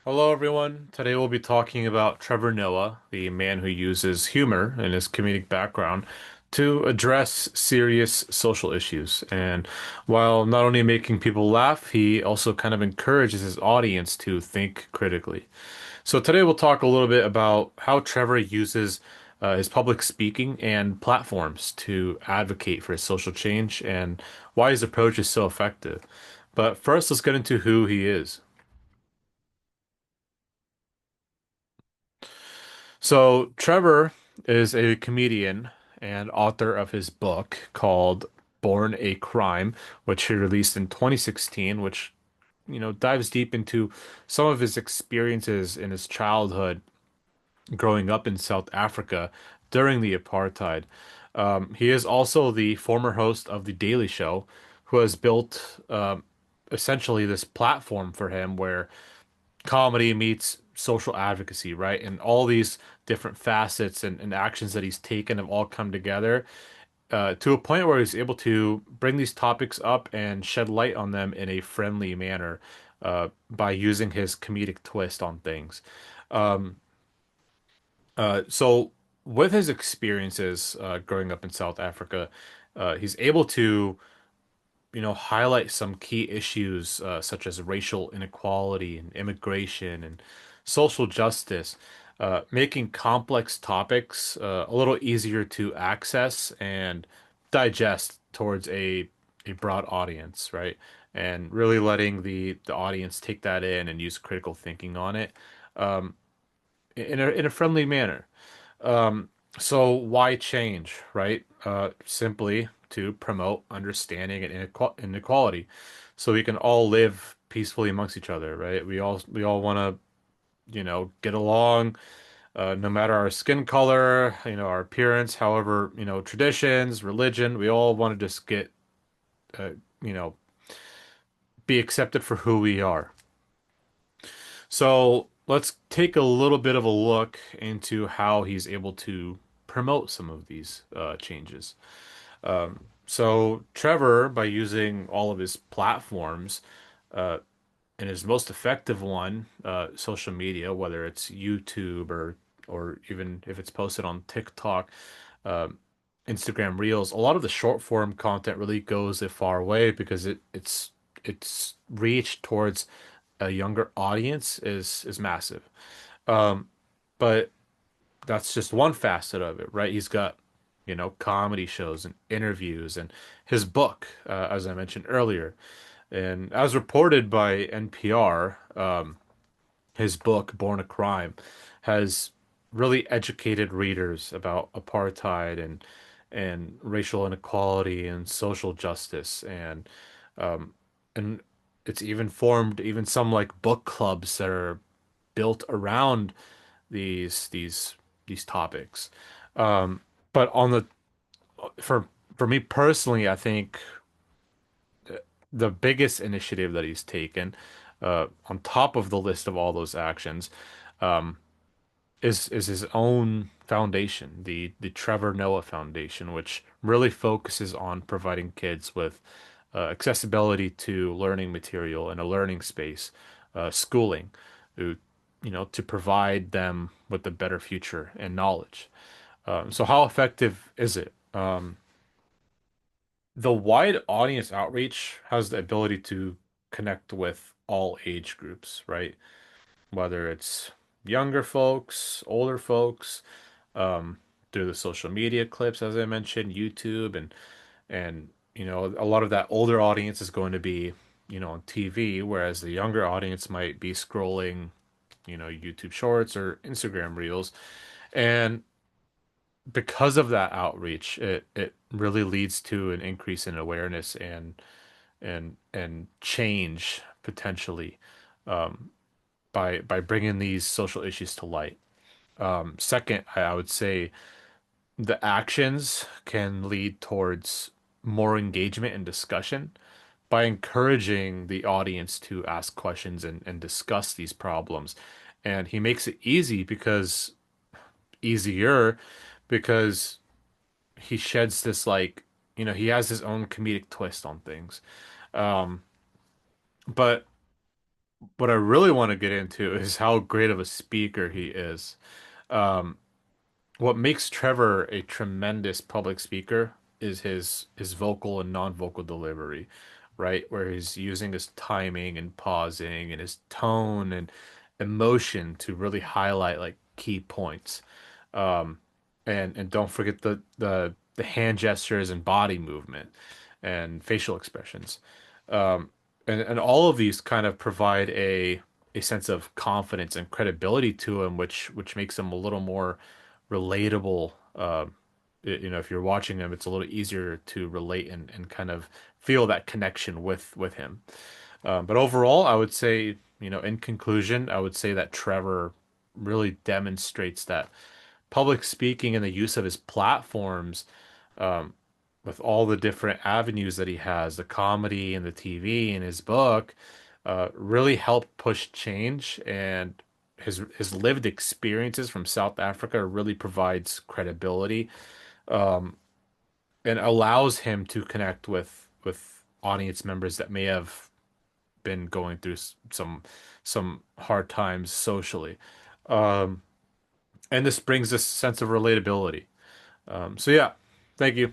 Hello, everyone. Today we'll be talking about Trevor Noah, the man who uses humor in his comedic background to address serious social issues. And while not only making people laugh, he also kind of encourages his audience to think critically. So today we'll talk a little bit about how Trevor uses his public speaking and platforms to advocate for social change and why his approach is so effective. But first, let's get into who he is. So, Trevor is a comedian and author of his book called Born a Crime, which he released in 2016, which, dives deep into some of his experiences in his childhood growing up in South Africa during the apartheid. He is also the former host of The Daily Show, who has built essentially this platform for him where comedy meets social advocacy, right? And all these different facets and actions that he's taken have all come together to a point where he's able to bring these topics up and shed light on them in a friendly manner by using his comedic twist on things. Um, so, with his experiences growing up in South Africa, he's able to highlight some key issues such as racial inequality and immigration and social justice, making complex topics a little easier to access and digest towards a broad audience, right? And really letting the audience take that in and use critical thinking on it in a friendly manner. So why change, right? Simply to promote understanding and inequality, so we can all live peacefully amongst each other, right? We all want to, get along, no matter our skin color, our appearance, however, traditions, religion. We all want to just get, uh, you know, be accepted for who we are. So let's take a little bit of a look into how he's able to promote some of these changes. So Trevor, by using all of his platforms, uh, and his most effective one, social media, whether it's YouTube or even if it's posted on TikTok, um, Instagram Reels, a lot of the short form content really goes a far way because it's reach towards a younger audience is massive. Um, but that's just one facet of it, right? He's got, comedy shows and interviews and his book, as I mentioned earlier. And as reported by NPR, his book, Born a Crime, has really educated readers about apartheid and racial inequality and social justice um, and it's even formed even some like book clubs that are built around these topics. Um, but on the for for me personally, I think the biggest initiative that he's taken, on top of the list of all those actions, um, is his own foundation, the Trevor Noah Foundation, which really focuses on providing kids with accessibility to learning material in a learning space, schooling, to, to provide them with a better future and knowledge. So how effective is it? The wide audience outreach has the ability to connect with all age groups, right? Whether it's younger folks, older folks, um, through the social media clips, as I mentioned, YouTube and a lot of that older audience is going to be, on TV, whereas the younger audience might be scrolling, YouTube Shorts or Instagram Reels. And because of that outreach, it really leads to an increase in awareness and change potentially um, by bringing these social issues to light. Second, I would say the actions can lead towards more engagement and discussion by encouraging the audience to ask questions and discuss these problems. And he makes it easier because he sheds this like, he has his own comedic twist on things. Um, but what I really want to get into is how great of a speaker he is. Um, what makes Trevor a tremendous public speaker is his vocal and non-vocal delivery, right? Where he's using his timing and pausing and his tone and emotion to really highlight like key points. Um, and don't forget the hand gestures and body movement and facial expressions. Um, and all of these kind of provide a sense of confidence and credibility to him, which makes him a little more relatable. You know, if you're watching him, it's a little easier to relate and kind of feel that connection with him. But overall, I would say, you know, in conclusion, I would say that Trevor really demonstrates that public speaking and the use of his platforms, um, with all the different avenues that he has, the comedy and the TV and his book, really helped push change. And his lived experiences from South Africa really provides credibility, um, and allows him to connect with audience members that may have been going through some hard times socially. Um, and this brings this sense of relatability. So yeah, thank you.